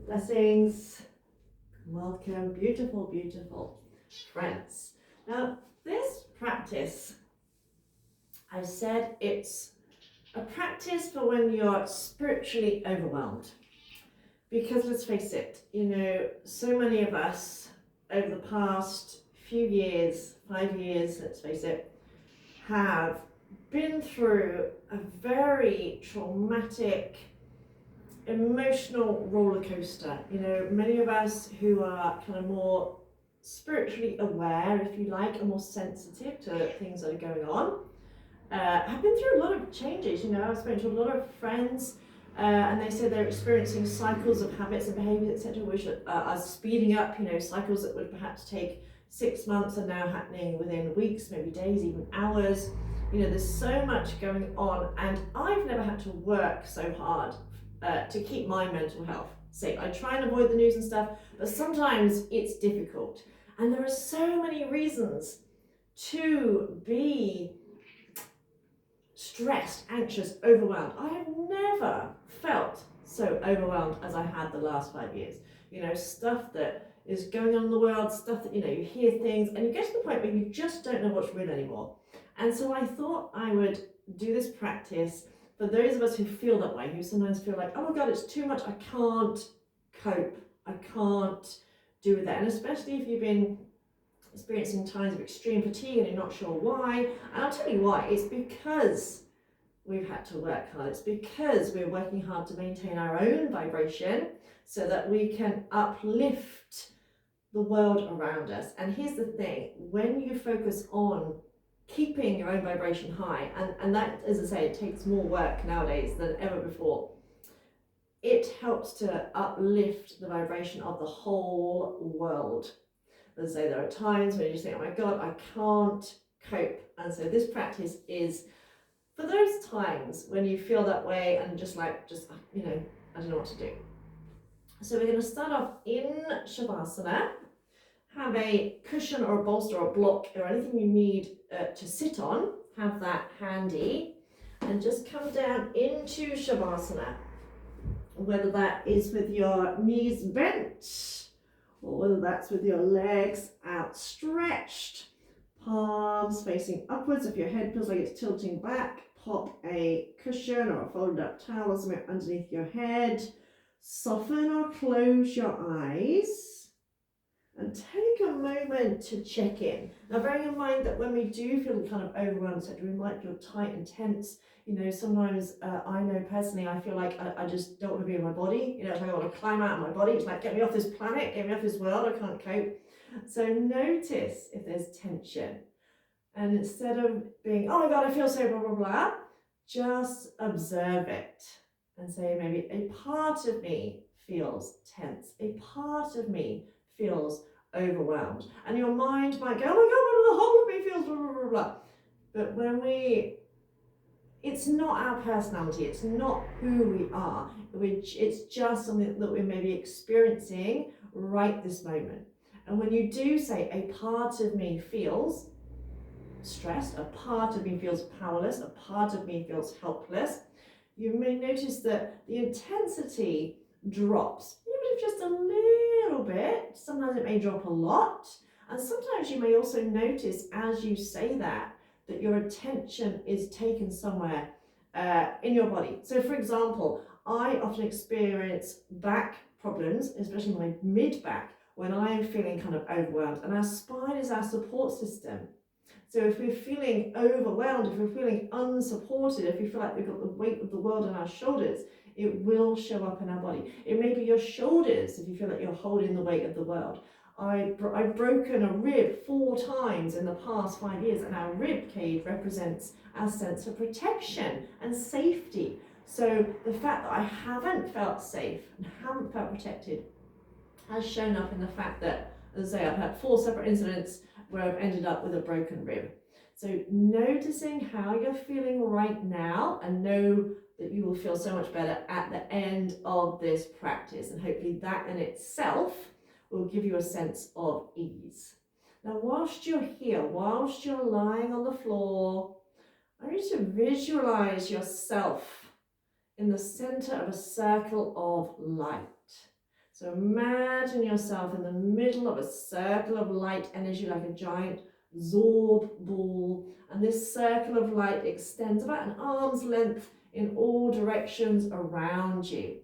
Blessings. Welcome, beautiful, beautiful friends. Now, this practice, I said it's a practice for when you're spiritually overwhelmed. Because let's face it, so many of us over the past few years, 5 years, let's face it, have been through a very traumatic emotional roller coaster. Many of us who are kind of more spiritually aware, if you like, and more sensitive to things that are going on, have been through a lot of changes. I've spoken to a lot of friends, and they say they're experiencing cycles of habits and behaviors, etc., which are speeding up. Cycles that would perhaps take 6 months are now happening within weeks, maybe days, even hours. There's so much going on, and I've never had to work so hard to keep my mental health safe. I try and avoid the news and stuff, but sometimes it's difficult. And there are so many reasons to be stressed, anxious, overwhelmed. I have never felt so overwhelmed as I had the last 5 years. Stuff that is going on in the world, stuff that, you hear things, and you get to the point where you just don't know what's real anymore. And so I thought I would do this practice for those of us who feel that way, who sometimes feel like, oh my God, it's too much, I can't cope, I can't do that. And especially if you've been experiencing times of extreme fatigue and you're not sure why. And I'll tell you why. It's because we've had to work hard. It's because we're working hard to maintain our own vibration so that we can uplift the world around us. And here's the thing, when you focus on keeping your own vibration high, and that, as I say, it takes more work nowadays than ever before, it helps to uplift the vibration of the whole world. As I say, there are times when you just think, oh my God, I can't cope. And so this practice is for those times when you feel that way and I don't know what to do. So we're going to start off in Shavasana. Have a cushion or a bolster or a block or anything you need to sit on. Have that handy. And just come down into Shavasana. Whether that is with your knees bent, or whether that's with your legs outstretched, palms facing upwards. If your head feels like it's tilting back, pop a cushion or a folded up towel or something underneath your head. Soften or close your eyes and take a moment to check in. Now, bearing in mind that when we do feel kind of overwhelmed, etc., we might feel tight and tense. Sometimes I know personally, I feel like I just don't want to be in my body. It's like I want to climb out of my body. It's like, get me off this planet, get me off this world, I can't cope. So notice if there's tension. And instead of being, oh my God, I feel so blah, blah, blah, just observe it and say, maybe a part of me feels tense. A part of me feels overwhelmed. And your mind might go, oh my God, the whole of me feels blah, blah, blah, blah. But it's not our personality, it's not who we are, it's just something that we're maybe experiencing right this moment. And when you do say, a part of me feels stressed, a part of me feels powerless, a part of me feels helpless, you may notice that the intensity drops, even if just a little bit. Sometimes it may drop a lot. And sometimes you may also notice as you say that your attention is taken somewhere in your body. So for example, I often experience back problems, especially my mid-back, when I am feeling kind of overwhelmed. And our spine is our support system. So if we're feeling overwhelmed, if we're feeling unsupported, if we feel like we've got the weight of the world on our shoulders, it will show up in our body. It may be your shoulders if you feel like you're holding the weight of the world. I've broken a rib 4 times in the past 5 years, and our rib cage represents our sense of protection and safety. So the fact that I haven't felt safe and haven't felt protected has shown up in the fact that, as I say, I've had 4 separate incidents where I've ended up with a broken rib. So noticing how you're feeling right now, and know that you will feel so much better at the end of this practice, and hopefully that in itself will give you a sense of ease. Now, whilst you're here, whilst you're lying on the floor, I want you to visualize yourself in the center of a circle of light. So imagine yourself in the middle of a circle of light energy, like a giant Zorb ball, and this circle of light extends about an arm's length in all directions around you.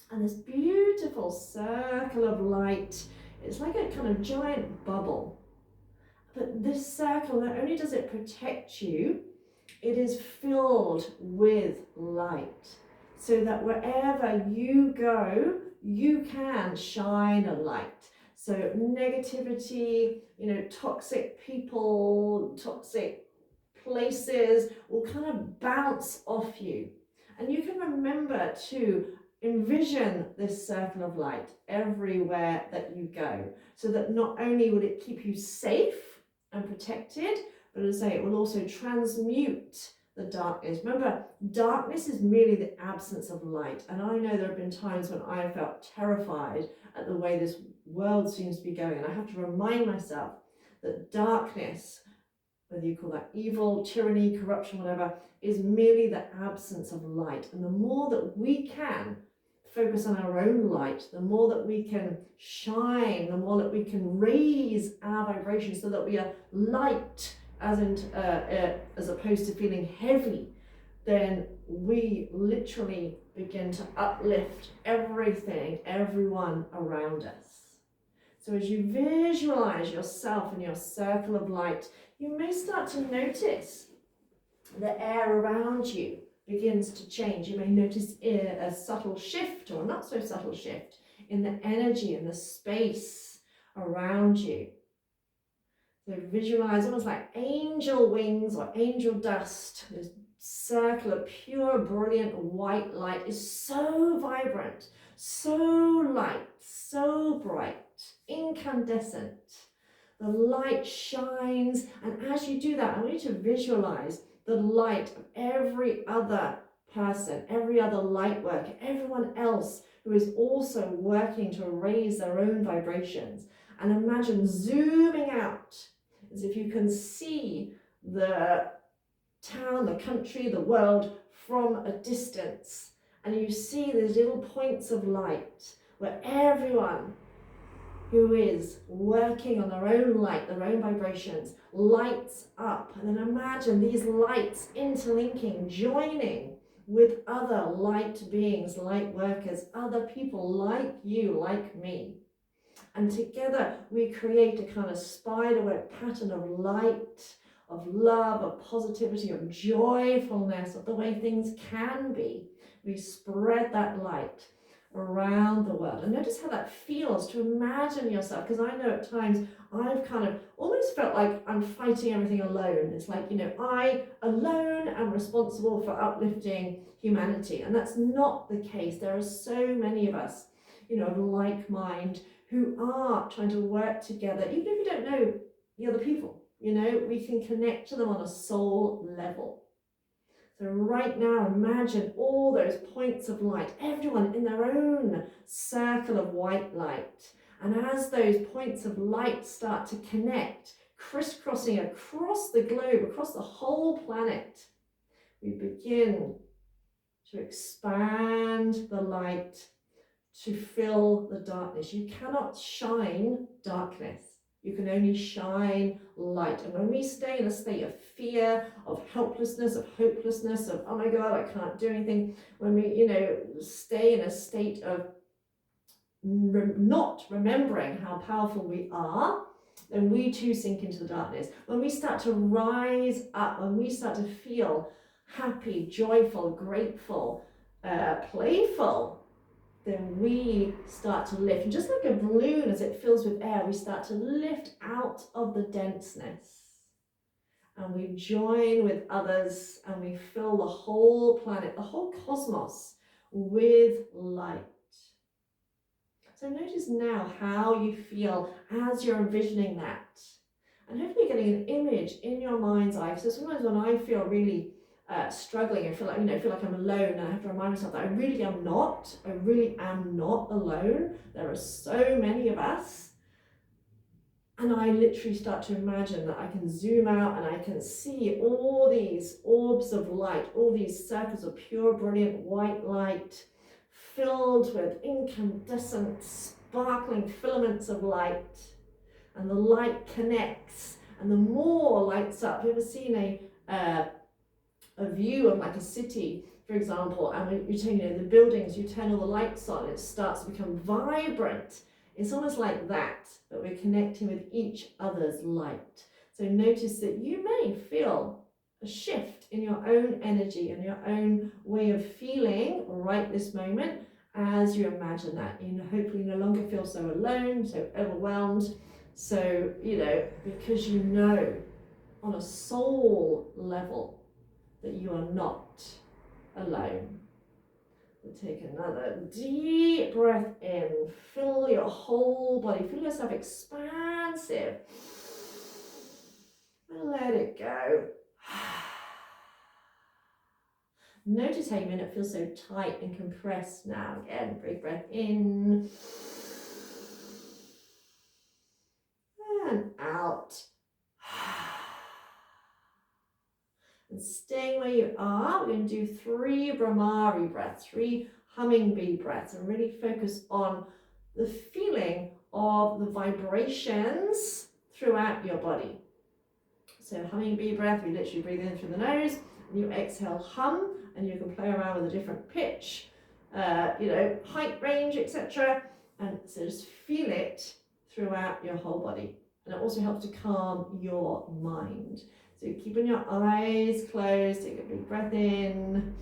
And this beautiful circle of light, it's like a kind of giant bubble. But this circle, not only does it protect you, it is filled with light, so that wherever you go, you can shine a light. So negativity, toxic people, toxic places will kind of bounce off you. And you can remember to envision this circle of light everywhere that you go, so that not only will it keep you safe and protected, but as I say, it will also transmute the darkness. Remember, darkness is merely the absence of light. And I know there have been times when I have felt terrified at the way this world seems to be going. And I have to remind myself that darkness, whether you call that evil, tyranny, corruption, whatever, is merely the absence of light. And the more that we can focus on our own light, the more that we can shine, the more that we can raise our vibration so that we are light, as opposed to feeling heavy, then we literally begin to uplift everything, everyone around us. So as you visualize yourself in your circle of light, you may start to notice the air around you begins to change. You may notice a subtle shift or not so subtle shift in the energy and the space around you. So visualize almost like angel wings or angel dust. This circle of pure, brilliant white light is so vibrant, so light, so bright, incandescent. The light shines, and as you do that, I want you to visualize the light of every other person, every other light worker, everyone else who is also working to raise their own vibrations. And imagine zooming out as if you can see the town, the country, the world from a distance. And you see these little points of light where everyone who is working on their own light, their own vibrations, lights up. And then imagine these lights interlinking, joining with other light beings, light workers, other people like you, like me. And together we create a kind of spiderweb pattern of light, of love, of positivity, of joyfulness, of the way things can be. We spread that light around the world. And notice how that feels to imagine yourself, because I know at times I've kind of almost felt like I'm fighting everything alone. It's like, I alone am responsible for uplifting humanity. And that's not the case. There are so many of us, of like mind, who are trying to work together, even if we don't know the other people, we can connect to them on a soul level. So right now, imagine all those points of light, everyone in their own circle of white light. And as those points of light start to connect, crisscrossing across the globe, across the whole planet, we begin to expand the light to fill the darkness. You cannot shine darkness. You can only shine light. And when we stay in a state of fear, of helplessness, of hopelessness, of, oh my God, I can't do anything, when we, stay in a state of not remembering how powerful we are, then we too sink into the darkness. When we start to rise up, when we start to feel happy, joyful, grateful, playful, then we start to lift. And just like a balloon, as it fills with air, we start to lift out of the denseness. And we join with others and we fill the whole planet, the whole cosmos, with light. So notice now how you feel as you're envisioning that. And hopefully getting an image in your mind's eye. So sometimes when I feel really struggling, I feel like I'm alone, and I have to remind myself that I really am not alone. There are so many of us. And I literally start to imagine that I can zoom out and I can see all these orbs of light, all these circles of pure, brilliant white light filled with incandescent, sparkling filaments of light. And the light connects, and the more lights up. Have you ever seen a view of like a city, for example, and when you turn, the buildings, you turn all the lights on, it starts to become vibrant. It's almost like that, but we're connecting with each other's light. So notice that you may feel a shift in your own energy and your own way of feeling right this moment as you imagine that. You know, hopefully no longer feel so alone, so overwhelmed. So, because you know on a soul level that you are not alone. We'll take another deep breath in. Fill your whole body. Feel yourself expansive. And let it go. Notice how you may not feel so tight and compressed now. Again, big breath in. And out. And staying where you are, we're going to do 3 Brahmari breaths, 3 humming bee breaths, and really focus on the feeling of the vibrations throughout your body. So humming bee breath, we literally breathe in through the nose, and you exhale, hum, and you can play around with a different pitch, height range, etc. And so just feel it throughout your whole body. And it also helps to calm your mind. So keeping your eyes closed, take a big breath in.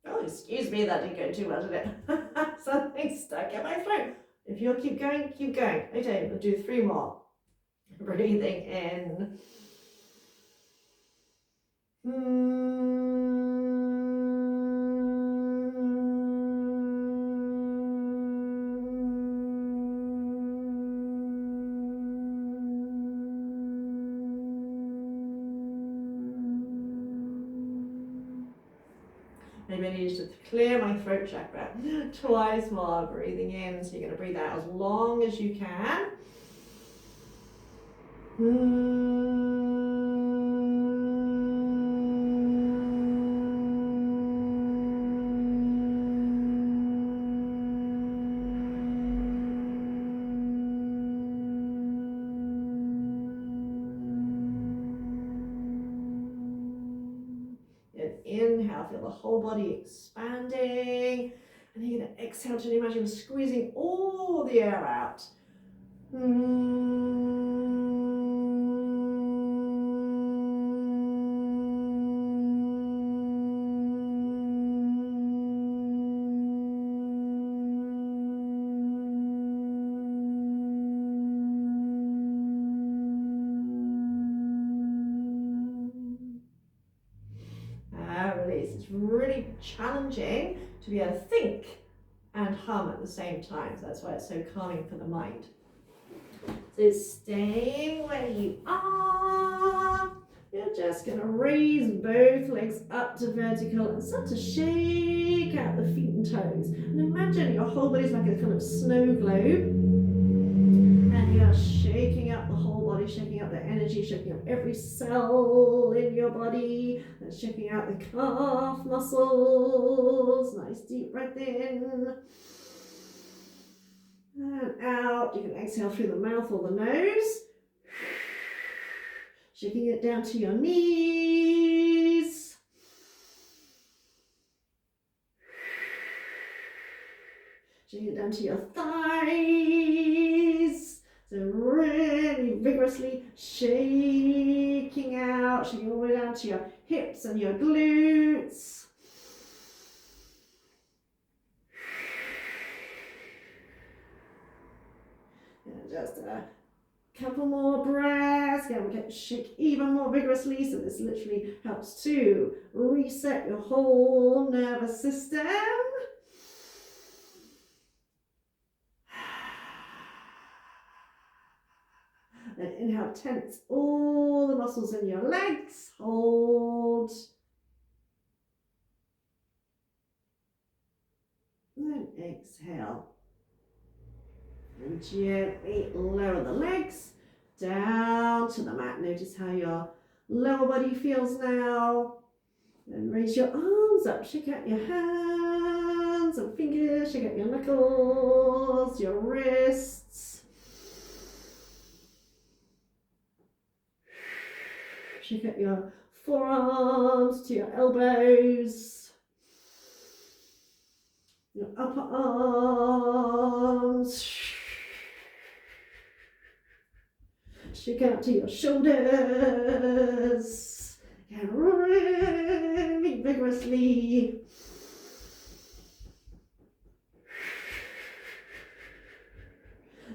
Oh, excuse me, that didn't go too well, did it? Something stuck in my throat. If you'll keep going, keep going. Okay, we'll do 3 more. Breathing in. Maybe I need to clear my throat chakra. Twice more, breathing in. So you're going to breathe out as long as you can. Inhale, feel the whole body expanding, and you're going to exhale to imagine squeezing all the air out. It's really challenging to be able to think and hum at the same time. So that's why it's so calming for the mind. So staying where you are. You're just going to raise both legs up to vertical and start to shake out the feet and toes. And imagine your whole body's like a kind of snow globe. And you're shaking up the whole body, shaking up the energy, shaking up every cell in your body, and shaking out the calf muscles. Nice deep breath in. And out. You can exhale through the mouth or the nose. Shaking it down to your knees. Shaking it down to your thighs. So really vigorously shaking out, shaking all the way down to your hips and your glutes. And just a couple more breaths. Again, we can shake even more vigorously. So this literally helps to reset your whole nervous system. And inhale, tense all the muscles in your legs. Hold. And exhale. And gently lower the legs. down to the mat. Notice how your lower body feels now. And raise your arms up, shake out your hands and fingers, shake out your knuckles, your wrists. Shake out your forearms to your elbows, your upper arms. Shake out to your shoulders. And really vigorously.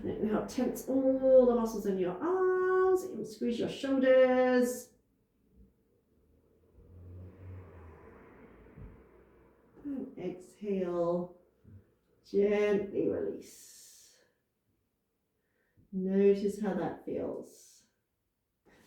And now tense all the muscles in your arms. You can squeeze your shoulders. And exhale. Gently release. Notice how that feels.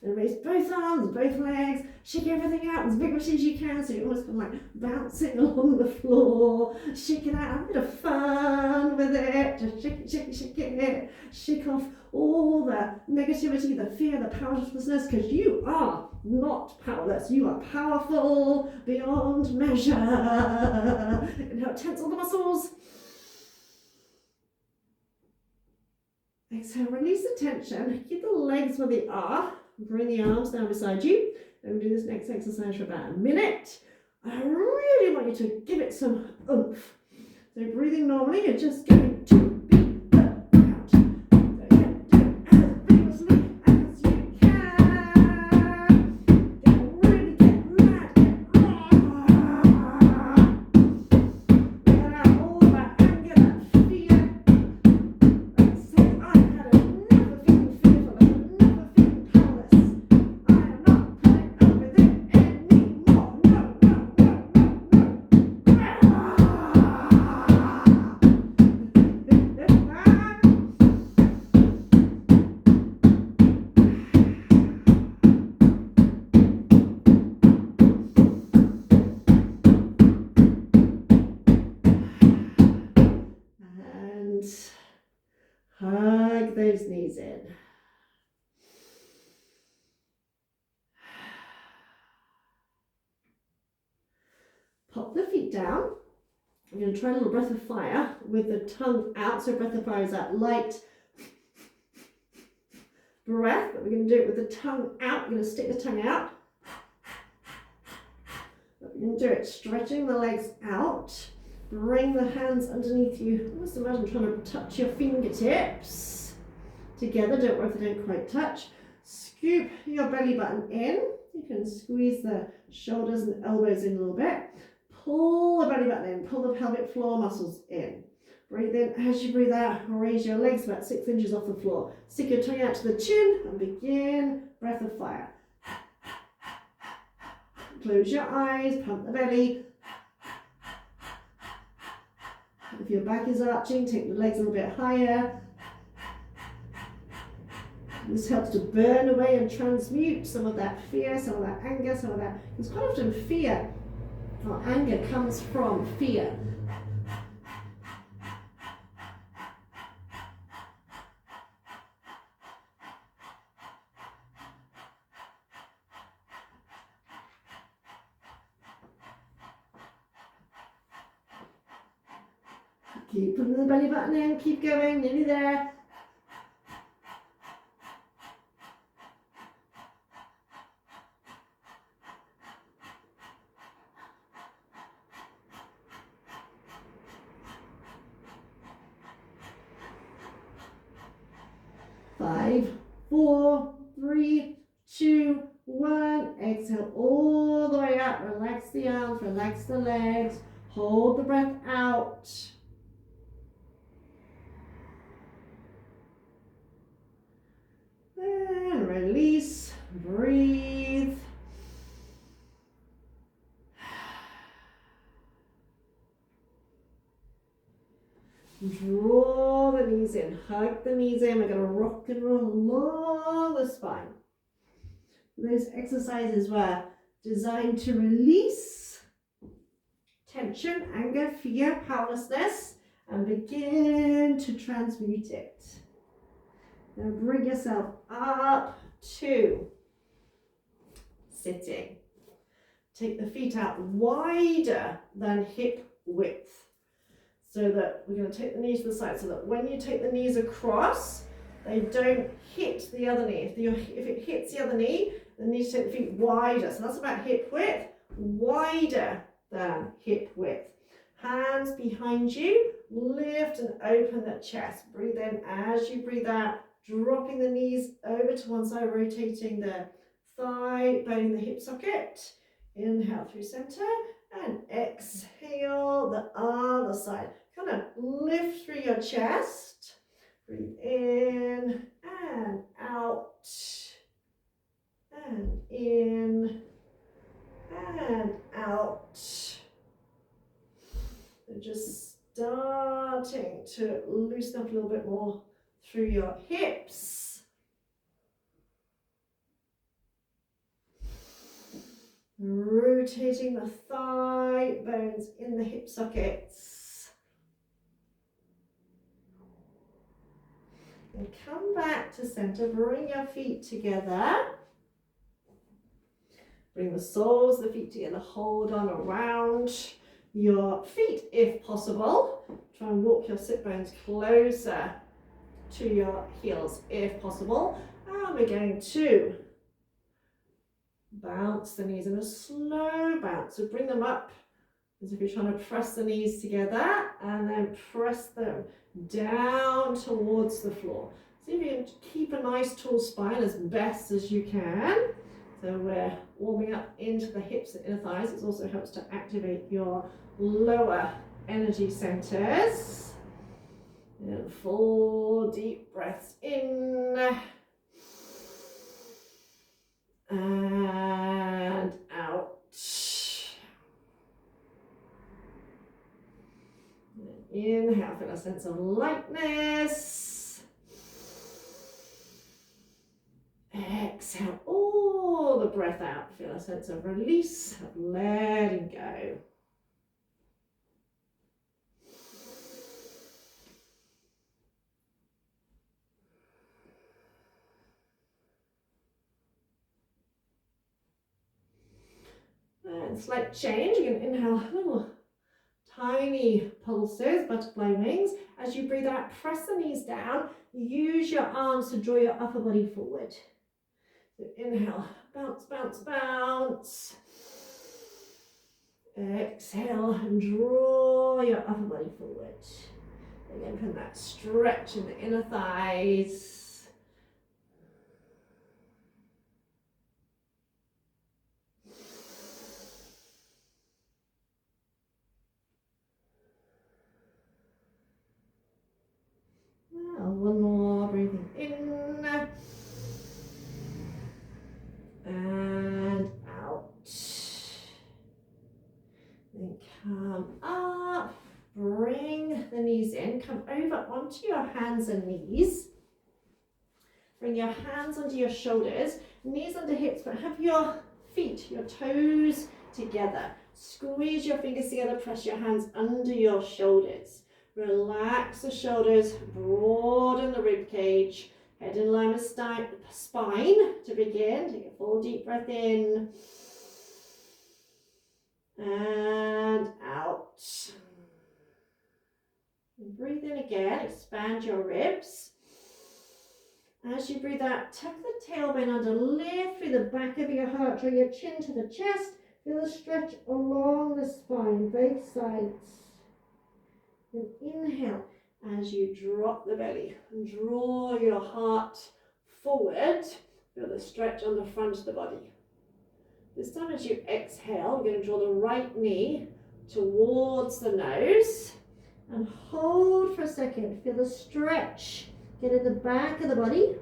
And raise both arms, both legs, shake everything out as vigorously as you can, so you're almost kind of like bouncing along the floor, shake it out, have a bit of fun with it, just shake it, shake it, shake it, shake off all the negativity, the fear, the powerlessness, because you are not powerless, you are powerful beyond measure. And now tense all the muscles. Exhale, release the tension, keep the legs where they are. Bring the arms down beside you. And we'll do this next exercise for about a minute. I really want you to give it some oomph. So breathing normally, you're just going to be out. So again, do it as vigorously as you can. Really get mad. Let out all that anger, that fear. Like say, I had never feeling fearful. Hug those knees in. Pop the feet down. I'm going to try a little breath of fire with the tongue out. So breath of fire is that light breath, but we're going to do it with the tongue out. We're going to stick the tongue out. But we're going to do it stretching the legs out. Bring the hands underneath you. Almost imagine trying to touch your fingertips together. Don't worry if they don't quite touch. Scoop your belly button in. You can squeeze the shoulders and elbows in a little bit. Pull the belly button in. Pull the pelvic floor muscles in. Breathe in. As you breathe out, raise your legs about 6 inches off the floor. Stick your tongue out to the chin and begin breath of fire. Close your eyes. Pump the belly. If your back is arching, take the legs a little bit higher. This helps to burn away and transmute some of that fear, some of that anger, some of that. Because quite often fear or anger comes from fear. Keep putting the belly button in, keep going, nearly there. Five, four, three, two, one. Exhale all the way up. Relax the arms, relax the legs. Hold the breath out. And release, breathe. Draw the knees in, hug the knees in. We're going to rock and roll along the spine. Those exercises were designed to release tension, anger, fear, powerlessness, and begin to transmute it. Now bring yourself up, 2, sitting. Take the feet out wider than hip width. So that we're going to take the knees to the side so that when you take the knees across, they don't hit the other knee. If it hits the other knee, then you need to take the feet wider. So that's about hip width, wider than hip width. Hands behind you, lift and open the chest. Breathe in as you breathe out, dropping the knees over to one side, rotating the thigh bone in the hip socket. Inhale through center and exhale the other side. Kind of lift through your chest. Breathe in and out. And in and out. And just starting to loosen up a little bit more through your hips. Rotating the thigh bones in the hip sockets. And come back to center. Bring your feet together. Bring the soles of the feet together. Hold on around your feet if possible. Try and walk your sit bones closer to your heels if possible. And we're going to bounce the knees in a slow bounce. So bring them up as if you're trying to press the knees together and then press them down towards the floor. See if you can keep a nice tall spine as best as you can. So we're warming up into the hips and inner thighs. It also helps to activate your lower energy centers. And 4 deep breaths in. And out. Inhale, feel a sense of lightness. Exhale all the breath out. Feel a sense of release, of letting go. And slight change. You can inhale little tiny pulses, butterfly wings. As you breathe out, press the knees down. Use your arms to draw your upper body forward. So inhale, bounce, bounce, bounce. Exhale and draw your upper body forward. Again, from that stretch in the inner thighs. One more, breathing in and out. Then come up, bring the knees in, come over onto your hands and knees. Bring your hands onto your shoulders, knees under hips, but have your feet, your toes together. Squeeze your fingers together, press your hands under your shoulders. Relax the shoulders, broaden the rib cage, head in line with spine to begin. Take a full deep breath in and out. And breathe in again, expand your ribs. As you breathe out, tuck the tailbone under, lift through the back of your heart, draw your chin to the chest, feel the stretch along the spine, both sides. And inhale as you drop the belly and draw your heart forward. Feel the stretch on the front of the body. This time as you exhale, we're going to draw the right knee towards the nose and hold for a second. Feel the stretch. Get at the back of the body.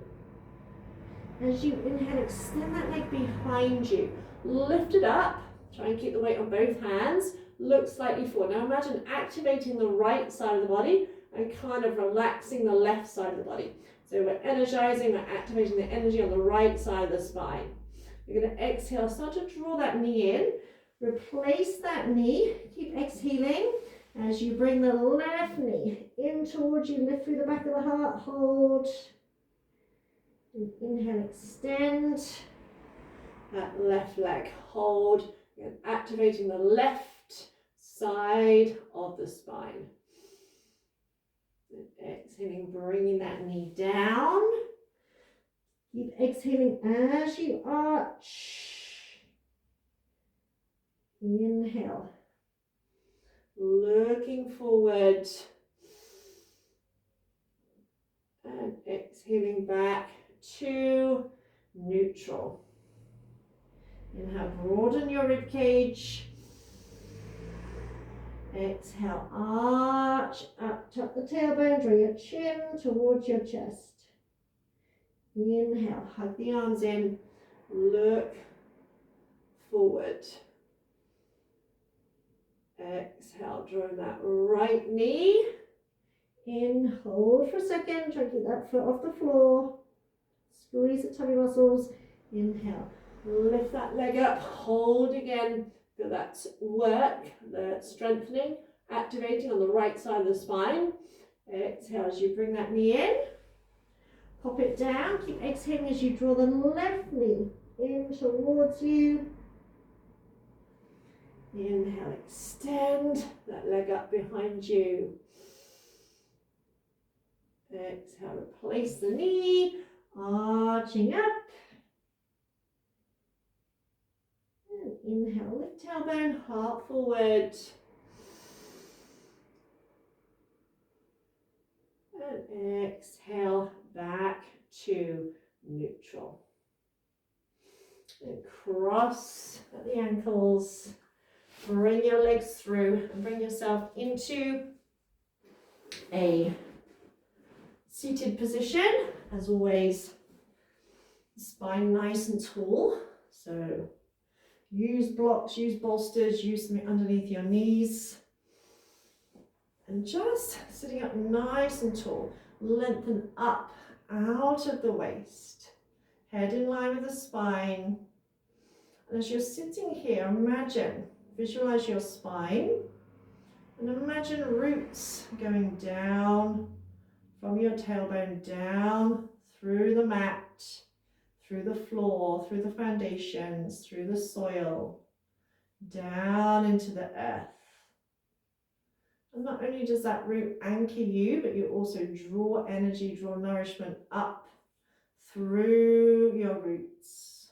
As you inhale, extend that leg behind you. Lift it up. Try and keep the weight on both hands. Look slightly forward. Now imagine activating the right side of the body and kind of relaxing the left side of the body. So we're energizing, we're activating the energy on the right side of the spine. You're going to exhale, start to draw that knee in. Replace that knee. Keep exhaling as you bring the left knee in towards you. Lift through the back of the heart. Hold. And inhale, extend that left leg. Hold. And activating the left side of the spine. And exhaling, bringing that knee down. Keep exhaling as you arch. Inhale. Looking forward. And exhaling back to neutral. Inhale, broaden your rib cage. Exhale, arch up, tuck the tailbone, draw your chin towards your chest. Inhale, hug the arms in, look forward. Exhale, drawing that right knee in, hold for a second, try to get that foot off the floor. Squeeze the tummy muscles. Inhale, lift that leg up, hold again. Feel that work, the strengthening, activating on the right side of the spine. Exhale as you bring that knee in. Pop it down. Keep exhaling as you draw the left knee in towards you. Inhale, extend that leg up behind you. Exhale, replace the knee, arching up. And inhale, lift tailbone, heart forward. And exhale, back to neutral. And cross at the ankles. Bring your legs through and bring yourself into a seated position. As always, spine nice and tall. So use blocks, use bolsters, use something underneath your knees. And just sitting up nice and tall. Lengthen up out of the waist. Head in line with the spine. And as you're sitting here, imagine, visualize your spine. And imagine roots going down from your tailbone down through the mat, through the floor, through the foundations, through the soil, down into the earth. And not only does that root anchor you, but you also draw energy, draw nourishment up through your roots.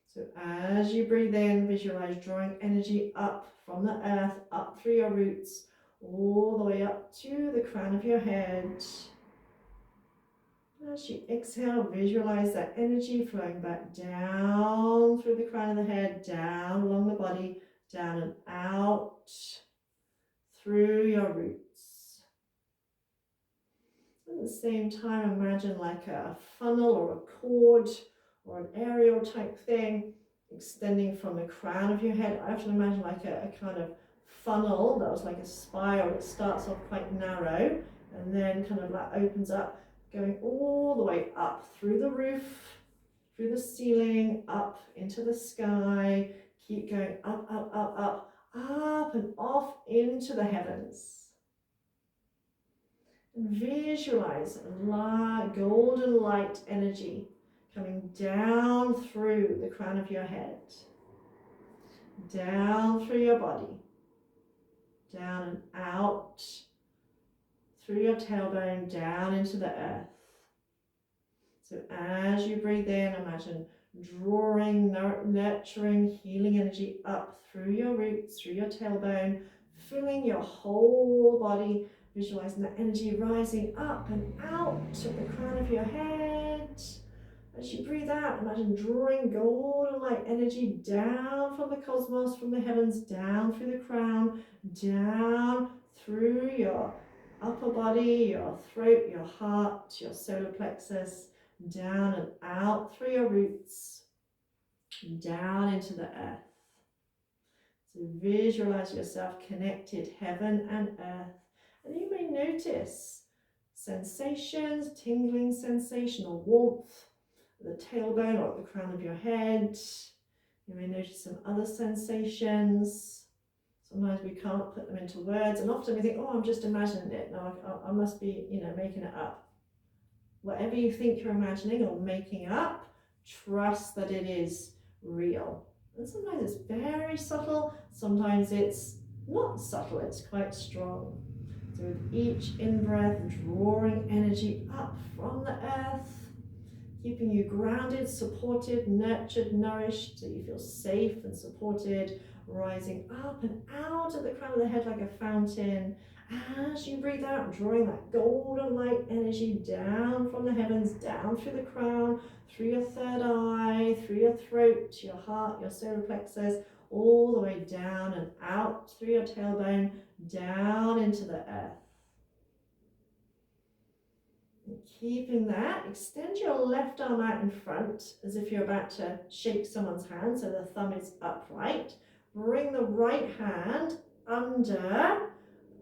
So as you breathe in, visualize drawing energy up from the earth, up through your roots, all the way up to the crown of your head. As you exhale, visualize that energy flowing back down through the crown of the head, down along the body, down and out through your roots. At the same time, imagine like a funnel or a cord or an aerial type thing extending from the crown of your head. I often imagine like a kind of funnel that was like a spiral. It starts off quite narrow and then kind of like opens up, going all the way up through the roof, through the ceiling, up into the sky. Keep going up, up, up, up, up and off into the heavens. And visualize golden light energy coming down through the crown of your head, down through your body, down and out through your tailbone, down into the earth. So as you breathe in, imagine drawing, nurturing, healing energy up through your roots, through your tailbone, filling your whole body. Visualizing that energy rising up and out of the crown of your head. As you breathe out, imagine drawing golden light energy down from the cosmos, from the heavens, down through the crown, down through your upper body, your throat, your heart, your solar plexus, down and out through your roots, down into the earth. So visualize yourself connected, heaven and earth. And you may notice sensations, tingling sensation or warmth at the tailbone or at the crown of your head. You may notice some other sensations. Sometimes we can't put them into words, and often we think, oh, I'm just imagining it. No, I must be, making it up. whatever you think you're imagining or making up, trust that it is real. And sometimes it's very subtle, sometimes it's not subtle, it's quite strong. So with each in-breath, drawing energy up from the earth, keeping you grounded, supported, nurtured, nourished, so you feel safe and supported, rising up and out of the crown of the head like a fountain. As you breathe out, drawing that golden light energy down from the heavens, down through the crown, through your third eye, through your throat, your heart, your solar plexus, all the way down and out through your tailbone, down into the earth. And keeping that, extend your left arm out in front as if you're about to shake someone's hand, so the thumb is upright. Bring the right hand under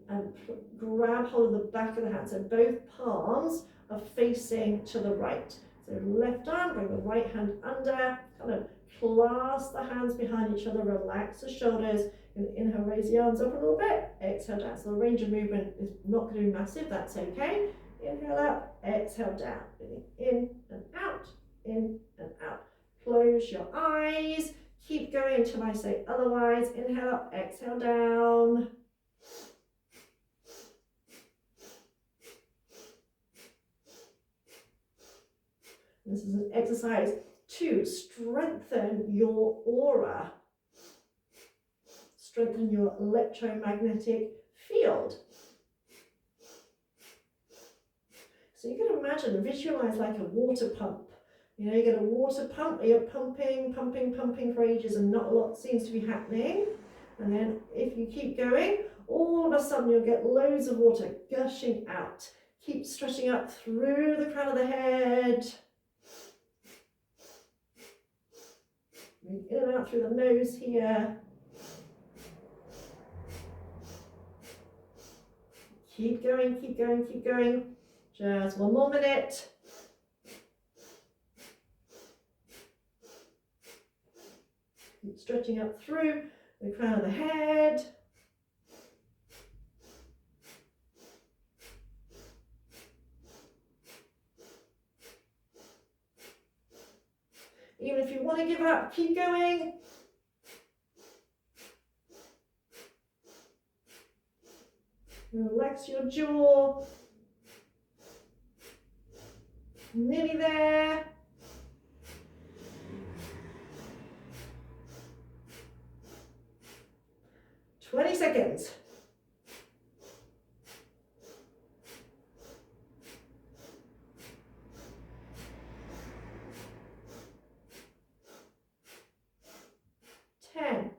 and grab hold of the back of the hand, so both palms are facing to the right. So left arm, bring the right hand under, kind of clasp the hands behind each other, relax the shoulders, and inhale, raise the arms up a little bit, exhale down. So the range of movement is not going to be massive, that's okay. Inhale up, exhale down, breathing in and out, in and out. Close your eyes, keep going until I say otherwise. Inhale up, exhale down. This is an exercise to strengthen your aura, strengthen your electromagnetic field. So you can imagine, visualize like a water pump. You know, you get a water pump where you're pumping for ages and not a lot seems to be happening. And then if you keep going, all of a sudden you'll get loads of water gushing out. Keep stretching up through the crown of the head. Move in and out through the nose here. Keep going, keep going, keep going. Just one more minute. Keep stretching up through the crown of the head. Even if you want to give up, keep going. Relax your jaw. Nearly there. "20 seconds. "10,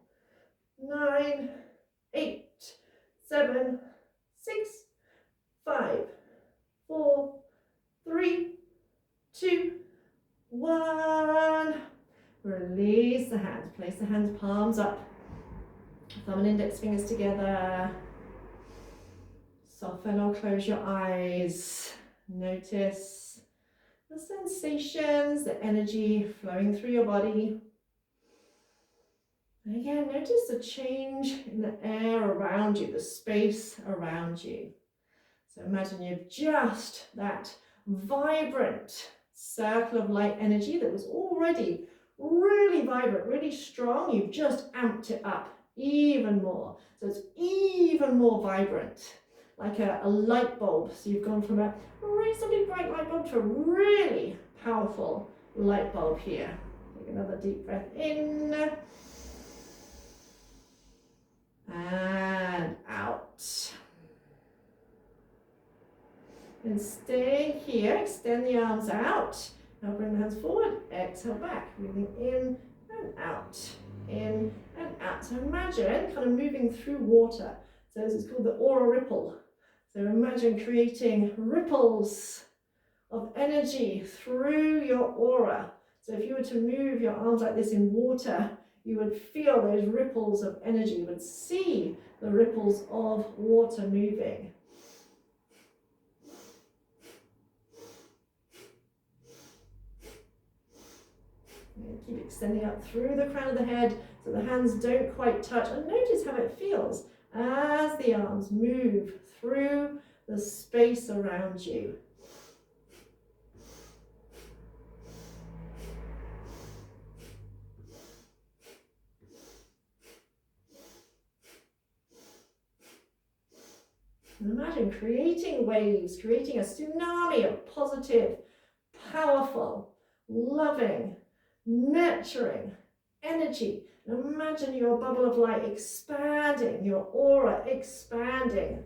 9, 8, 7, 6, 5, 4, 3, 2, 1. Release the hands. Place the hands palms up. Thumb and index fingers together. Soften or close your eyes. Notice the sensations, the energy flowing through your body. And again, notice the change in the air around you, the space around you. So imagine you've just that vibrant circle of light energy that was already really vibrant, really strong. You've just amped it up even more. So it's even more vibrant, like a light bulb. So you've gone from a reasonably bright light bulb to a really powerful light bulb here. Take another deep breath in. And out. And stay here, extend the arms out. Now bring the hands forward, exhale back, breathing in and out, in and out. So imagine kind of moving through water. So this is called the aura ripple. So imagine creating ripples of energy through your aura. So if you were to move your arms like this in water, you would feel those ripples of energy. You would see the ripples of water moving. Keep extending up through the crown of the head so the hands don't quite touch. And notice how it feels as the arms move through the space around you. And imagine creating waves, creating a tsunami of positive, powerful, loving, nurturing energy. And imagine your bubble of light expanding, your aura expanding.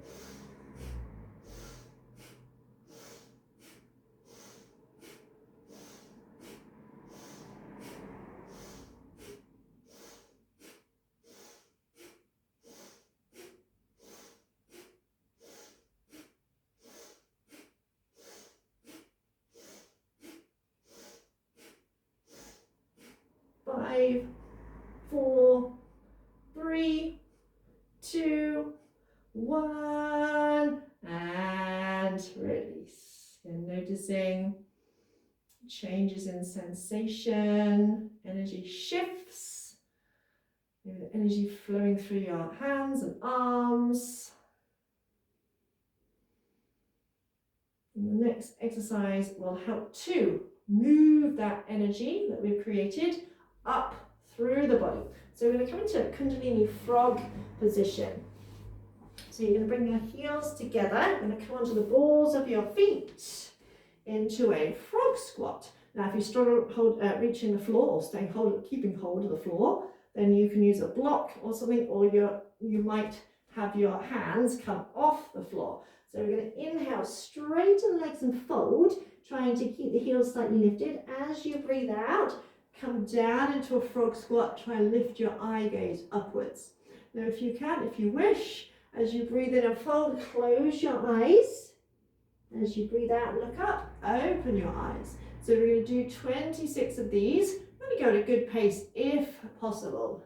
Five, 4, 3, 2, 1, and release. And noticing changes in sensation, energy shifts, maybe the energy flowing through your hands and arms. And the next exercise will help to move that energy that we've created up through the body. So we're going to come into a Kundalini frog position. So you're going to bring your heels together. You're going to come onto the balls of your feet into a frog squat. Now if you struggle reaching the floor or keeping hold of the floor, then you can use a block or something, or you might have your hands come off the floor. So we're going to inhale, straighten legs and fold, trying to keep the heels slightly lifted. As you breathe out, come down into a frog squat, try and lift your eye gaze upwards. Now if you wish, as you breathe in and fold, close your eyes. As you breathe out and look up, open your eyes. So we're going to do 26 of these. Let me go at a good pace if possible.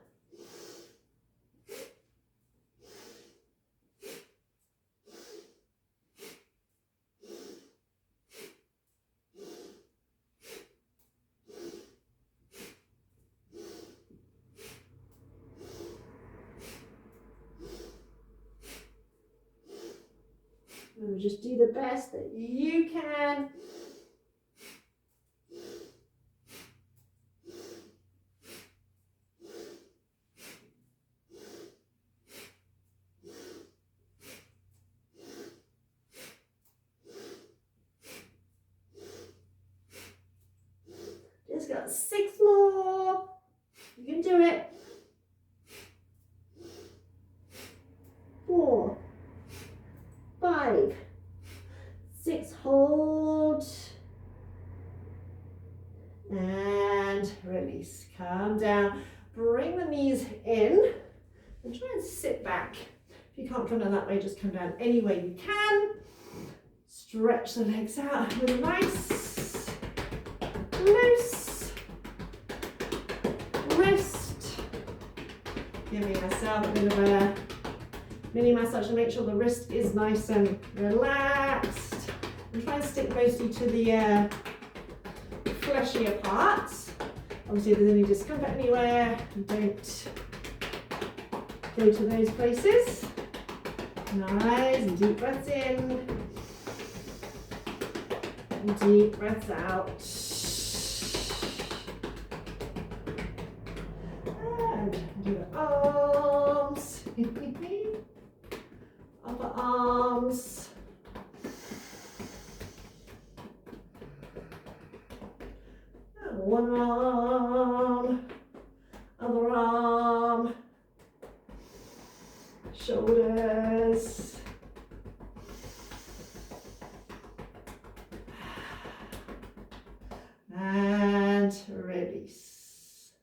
And just do the best that you can. Just got 6 more. You can do it. 4, 5, 6, hold, and release. Calm down, bring the knees in, and try and sit back. If you can't come down that way, just come down any way you can. Stretch the legs out with a nice, loose wrist. Giving yourself a bit of a mini massage to make sure the wrist is nice and relaxed. And try and stick mostly to the fleshier parts. Obviously if there's any discomfort anywhere, don't go to those places. Nice, deep breaths in. And deep breaths out. And do the arms. Upper arms. And one arm, other arm, shoulders. And release.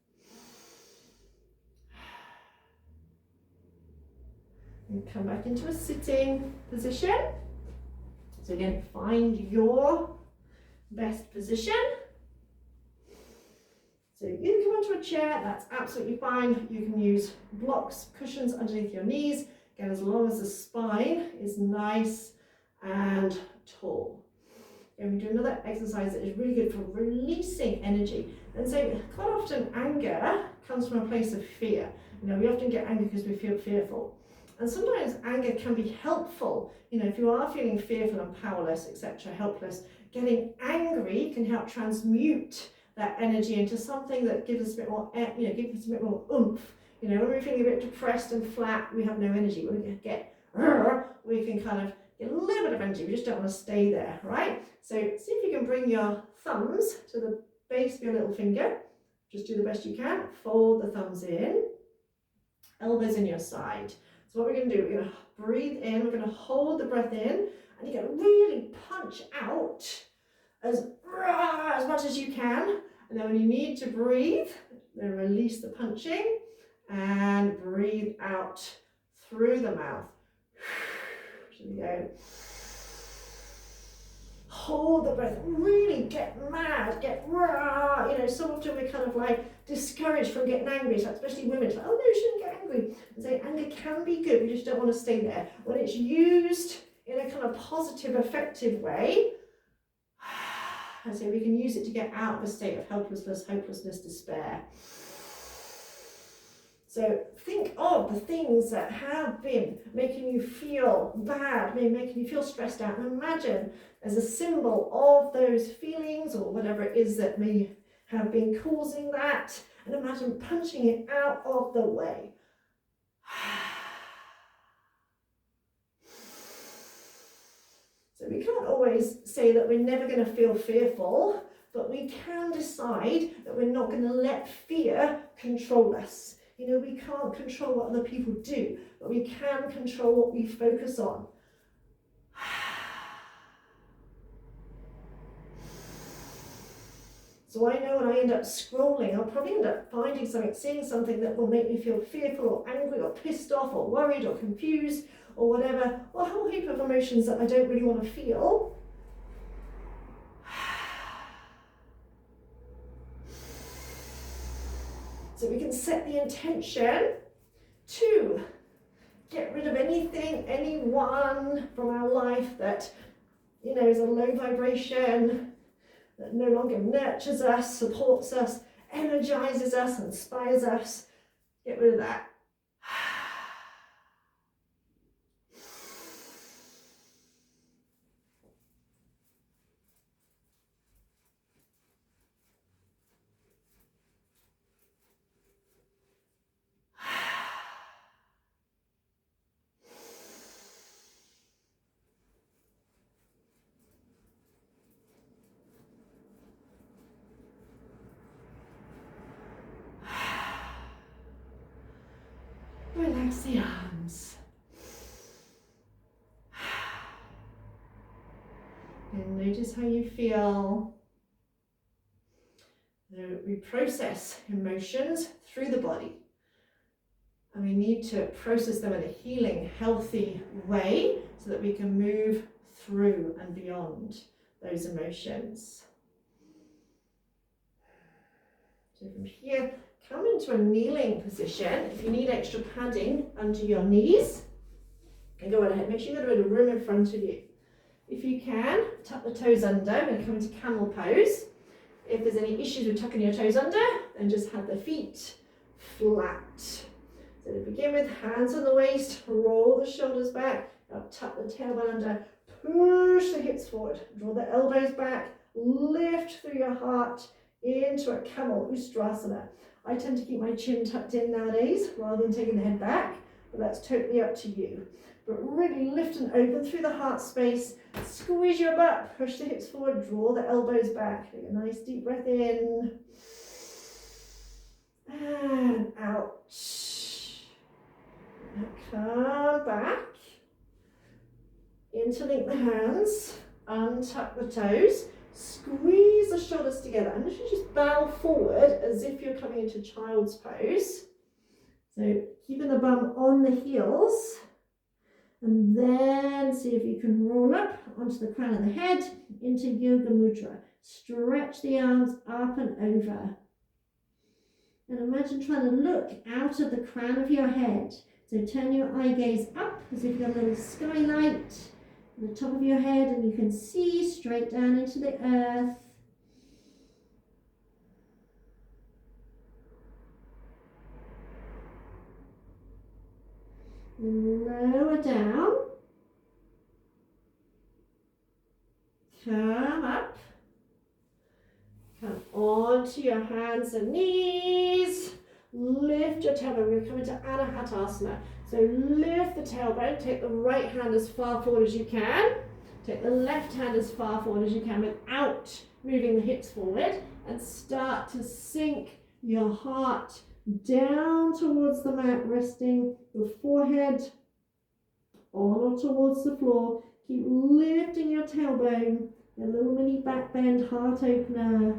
And come back into a sitting position. So again, find your best position. So you can come onto a chair, that's absolutely fine. You can use blocks, cushions underneath your knees, again, as long as the spine is nice and tall. And we do another exercise that is really good for releasing energy. And so quite often anger comes from a place of fear. You know, we often get angry because we feel fearful. And sometimes anger can be helpful. You know, if you are feeling fearful and powerless, etc., helpless, getting angry can help transmute that energy into something that gives us a bit more, gives us a bit more oomph. You know, when we're feeling a bit depressed and flat, we have no energy. We want to get we can kind of get a little bit of energy. We just don't want to stay there, right? So see if you can bring your thumbs to the base of your little finger. Just do the best you can. Fold the thumbs in, elbows in your side. So what we're going to do, we're going to breathe in, we're going to hold the breath in, and you're going to really punch out as much as you can. And then when you need to breathe, then release the punching and breathe out through the mouth. Here we go. Hold the breath, really get mad, get raw. You know, so often we're kind of like discouraged from getting angry, so especially women. It's like, oh no, you shouldn't get angry. And say anger can be good, we just don't want to stay there. When it's used in a kind of positive, effective way, I say we can use it to get out of a state of helplessness, hopelessness, despair. So think of the things that have been making you feel bad, maybe making you feel stressed out, and imagine as a symbol of those feelings or whatever it is that may have been causing that, and imagine punching it out of the way. So we can't always say that we're never going to feel fearful, but we can decide that we're not going to let fear control us. You know, we can't control what other people do, but we can control what we focus on. So I know when I end up scrolling, I'll probably end up finding something, seeing something that will make me feel fearful or angry or pissed off or worried or confused or whatever, or a whole heap of emotions that I don't really want to feel. So we can set the intention to get rid of anything, anyone from our life that, you know, is a low vibration, that no longer nurtures us, supports us, energizes us, inspires us. Get rid of that. Relax the arms. And notice how you feel. We process emotions through the body. And we need to process them in a healing, healthy way so that we can move through and beyond those emotions. So from here, come into a kneeling position. If you need extra padding under your knees, and go right ahead. Make sure you've got a bit of room in front of you. If you can, tuck the toes under. We're going to come into camel pose. If there's any issues with tucking your toes under, then just have the feet flat. So to begin with, hands on the waist, roll the shoulders back, now tuck the tailbone under, push the hips forward, draw the elbows back, lift through your heart into a camel ustrasana. I tend to keep my chin tucked in nowadays rather than taking the head back, but that's totally up to you. But really lift and open through the heart space, squeeze your butt, push the hips forward, draw the elbows back. Take a nice deep breath in and out. Now come back, interlink the hands, untuck the toes, squeeze the shoulders together, and you just bow forward as if you're coming into child's pose. So keeping the bum on the heels, and then see if you can roll up onto the crown of the head into Yoga Mudra. Stretch the arms up and over. And imagine trying to look out of the crown of your head. So turn your eye gaze up as if you've got a little skylight on the top of your head, and you can see straight down into the earth. And lower down. Come up. Come onto your hands and knees. Lift lift your tailbone. We're going to come into Anahatasana. So lift the tailbone, take the right hand as far forward as you can. Take the left hand as far forward as you can without moving the hips forward, and start to sink your heart down towards the mat, resting the forehead on or towards the floor. Keep lifting your tailbone, a little mini back bend, heart opener.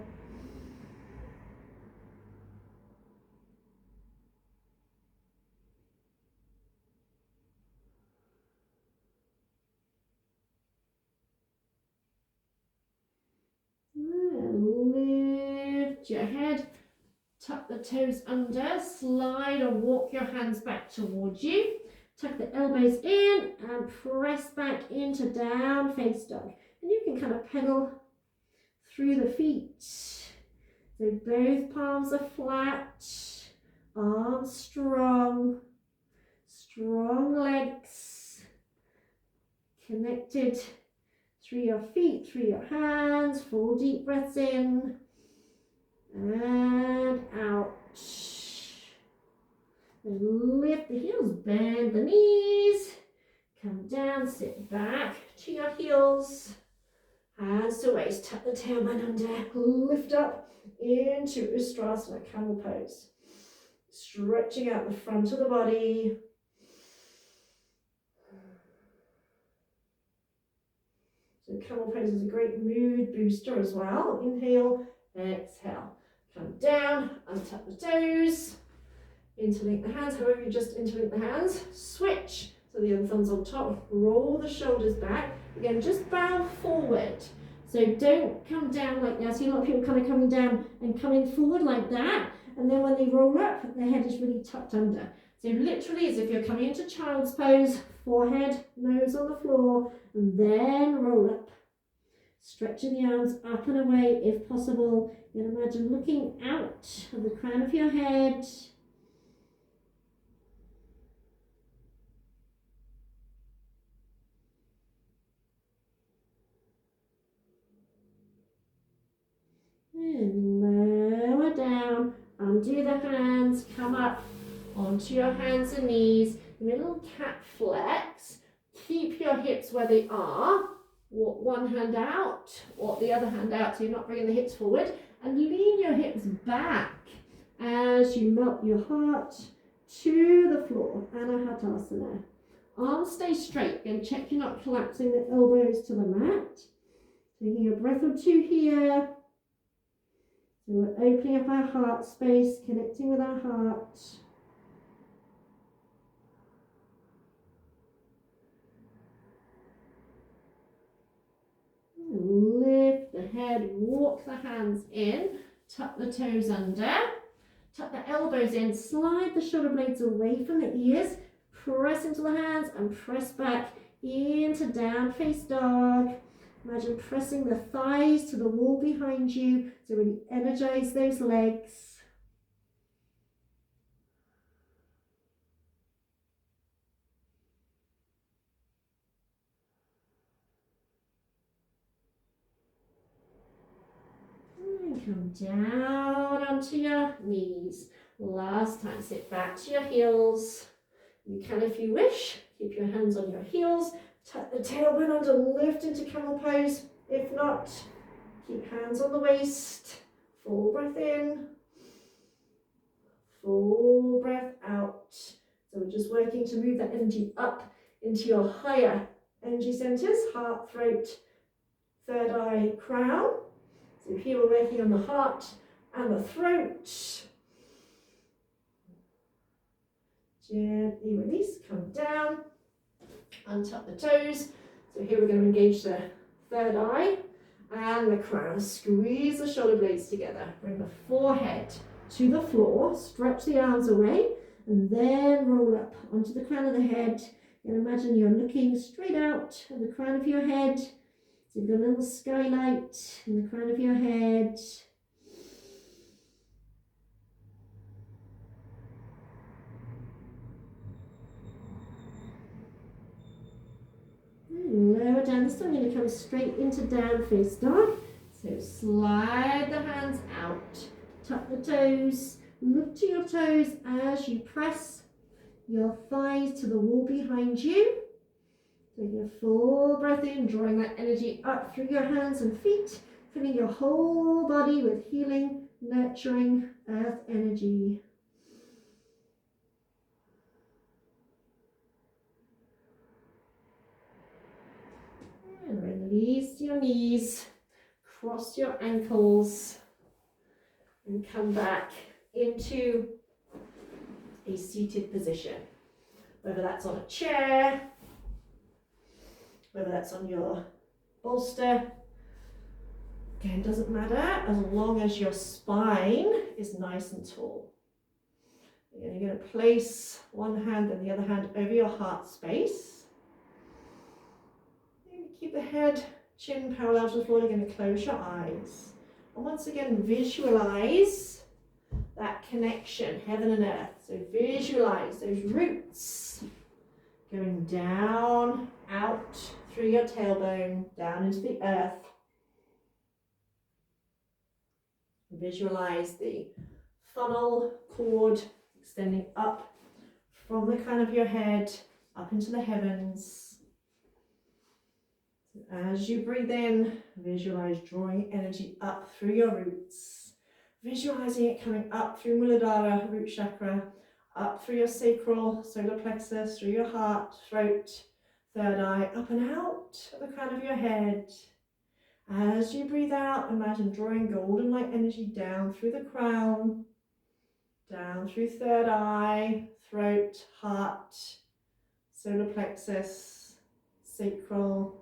And lift your head, tuck the toes under, slide or walk your hands back towards you. Tuck the elbows in and press back into down face dog. And you can kind of pedal through the feet. So both palms are flat, arms strong, strong legs, connected through your feet, through your hands. Full deep breaths in and out. And lift the heels, bend the knees, come down, sit back to your heels, hands to waist, tuck the tailbone under, lift up into Ustrasana, camel pose, stretching out the front of the body. So camel pose is a great mood booster as well. Inhale, exhale, come down, untuck the toes. Interlink the hands, however you just interlink the hands. Switch, so the other thumb's on top. Roll the shoulders back. Again, just bow forward. So don't come down like that. See a lot of people kind of coming down and coming forward like that. And then when they roll up, the head is really tucked under. So literally as if you're coming into child's pose, forehead, nose on the floor, and then roll up. Stretching the arms up and away if possible. You can imagine looking out of the crown of your head. And lower down, undo the hands, come up onto your hands and knees, little cat flex. Keep your hips where they are. Walk one hand out, walk the other hand out so you're not bringing the hips forward, and lean your hips back as you melt your heart to the floor, Anahatasana. Arms stay straight, and check you're not collapsing the elbows to the mat. Taking a breath or two here. So we're opening up our heart space, connecting with our heart. And lift the head, walk the hands in, tuck the toes under, tuck the elbows in, slide the shoulder blades away from the ears, press into the hands and press back into down face dog. Imagine pressing the thighs to the wall behind you to really energize those legs. And come down onto your knees. Last time, sit back to your heels. You can, if you wish, keep your hands on your heels. Tuck the tailbone under, lift into camel pose. If not, keep hands on the waist. Full breath in. Full breath out. So we're just working to move that energy up into your higher energy centers. Heart, throat, third eye, crown. So here we're working on the heart and the throat. Gently release, come down. Untuck the toes. So here we're going to engage the third eye and the crown. Squeeze the shoulder blades together. Bring the forehead to the floor. Stretch the arms away and then roll up onto the crown of the head. And imagine you're looking straight out at the crown of your head. So you've got a little skylight in the crown of your head. Lower down. This time I'm going to come straight into down face dog. So slide the hands out, tuck the toes, Look to your toes as you press your thighs to the wall behind you. Take a full breath in, drawing that energy up through your hands and feet, filling your whole body with healing, nurturing earth energy. And release your knees, cross your ankles, and come back into a seated position. Whether that's on a chair, whether that's on your bolster, again, doesn't matter as long as your spine is nice and tall. Again, you're going to place one hand and the other hand over your heart space. Keep the head, chin parallel to the floor. You're going to close your eyes. And once again, visualize that connection, heaven and earth. So visualize those roots going down, out through your tailbone, down into the earth. Visualize the funnel cord extending up from the crown of your head, up into the heavens. As you breathe in, visualize drawing energy up through your roots. Visualizing it coming up through Muladhara, root chakra, up through your sacral, solar plexus, through your heart, throat, third eye, up and out at the crown of your head. As you breathe out, imagine drawing golden light energy down through the crown, down through third eye, throat, heart, solar plexus, sacral,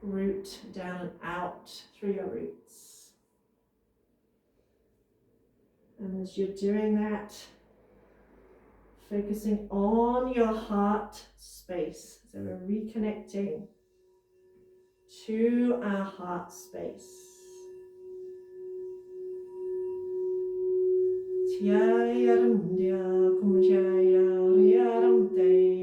root, down and out through your roots. And as you're doing that, focusing on your heart space. So we're reconnecting to our heart space. Tyayaramdya kumjaya ryaramte.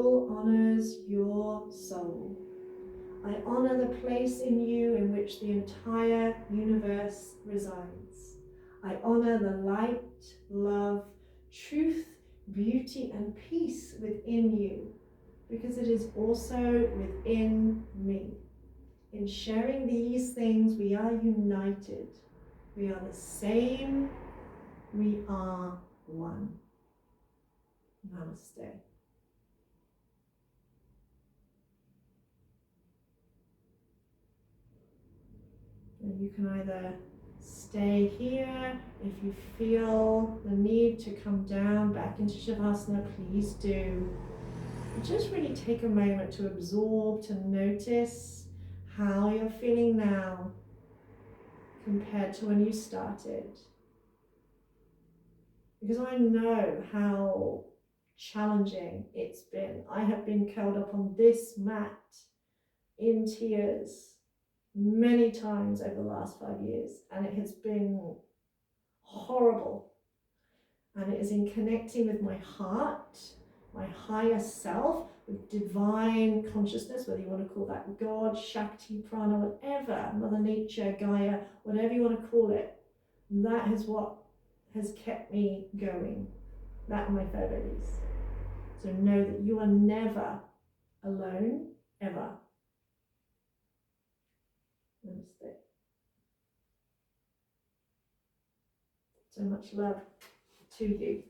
soul honors your soul. I honor the place in you in which the entire universe resides. I honor the light, love, truth, beauty, and peace within you, because it is also within me. In sharing these things, we are united. We are the same. We are one. Namaste. And you can either stay here. If you feel the need to come down back into Shavasana, please do. And just really take a moment to absorb, to notice how you're feeling now compared to when you started. Because I know how challenging it's been. I have been curled up on this mat in tears many times over the last 5 years, and it has been horrible. And it is in connecting with my heart, my higher self, with divine consciousness, whether you want to call that God, Shakti, Prana, whatever, Mother Nature, Gaia, whatever you want to call it. That is what has kept me going. That and my fur babies. So know that you are never alone, ever. Namaste. So much love to you.